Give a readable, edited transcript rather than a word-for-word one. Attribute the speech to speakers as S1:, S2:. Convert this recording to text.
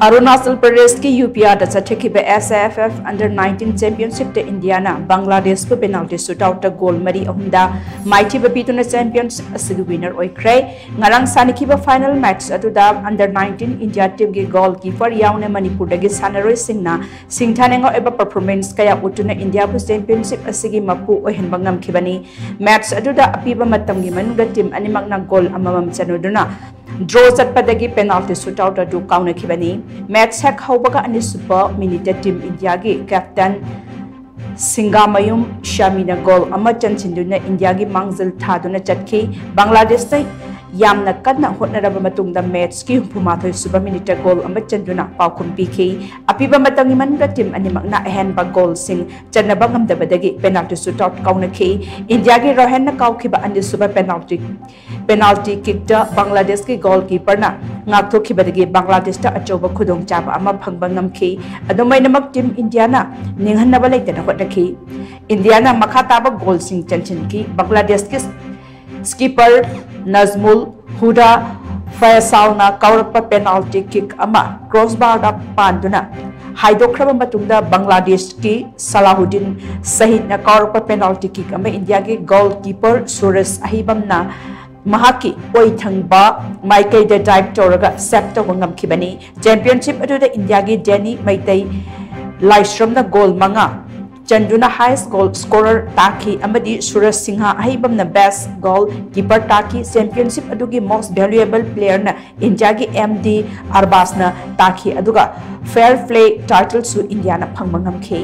S1: अरुणाचल प्रदेश की यूपीआर चटखीब SAFF under 19 championship India Bangladesh को पेनाल्टी शूटआउट गोल मरी अहुमदा माइथीब पीतुना चैंपियनशिप असगी विनर ओइख्रे ngarang सानिखीब फाइनल मैच अदुदा अंडर 19 इंडिया टीम की गोलकीपर याउने मणिपुर दगी सानरोय सिंगना सिंगथानेंगो एबा परफॉर्मेंस कया उतुना इंडिया बु चैंपियनशिप असगी मपु ओहिनबा ngamkhibani मैच अदुदा अपीबा मतमगी मनुगा टीम अनिमकना गोल अममम चनुदुना ड्रॉ चटपदगी पेनाल्टी शूटआउट अदु काउनखिबनी मैच हेक हौबगा अनिसुबा मिनिट टीम इंडिया की कैप्टन सिंगामयुम शामीना गोल अमा चनसिंदुना इंडिया की मांगजल थादुना चटखी बांग्लादेश यामना कन्ना होटनरबा मतुंगदा मैच की हुमाथोय सुबा मिनिट गोल अमा चंदुना पाउखुम पीखी अपीबा मतंगी मनगा टीम अनिमकना अहनबा गोल सिंग चन्नबा ngamdabadagi पेनाल्टी शूटआउट काउनखी इंडिया की रोहन काउखिबा अनिसुबा पेनाल्टी किक बांग्लादेश की गोलकीपर ना ngakthokhibadagi बांग्लादेश ता अचौबा खुदोंचाबा अमा फंगबा ngamखी अदुमैनमक टीम इंडिया ना निंगहनबा लेतना होटनखी इंडिया ना मखा ताबा गोल सिंग चनचिनकी बांग्लादेश की स्कीपर नजमुल हुदा फैसालना कौरपा पेनाल्टी किक अमा क्रॉसबार दा पांदुना हाइदोख्रबा मतुंगदा बांग्लादेश की सलाहुद्दीन सहित कौरपा पेनाल्टी किक अमा इंडिया के गोलकीपर सुरेश अहिबमना महाकी ओइथंगबा माइकैदा डाइव तौरगा सेप तौबा ngamkhibani चैंपियनशिप अदुदा इंडिया की डेनी मैतै लाइश्रमना गोल मंगा चंदुना हाईएस्ट गोल स्कोरर ताकी अमदी सूरज सिंहा अहिबमना बेस्ट गोल कीपर ताकी चैंपियनशिप अदुगी मोस्ट वैल्यूएबल प्लेयर ना इंडिया की MD अरबासना ताकी अदुगा फेयर प्ले टाइटल सु इंडिया ना फंगबा ngamkhei।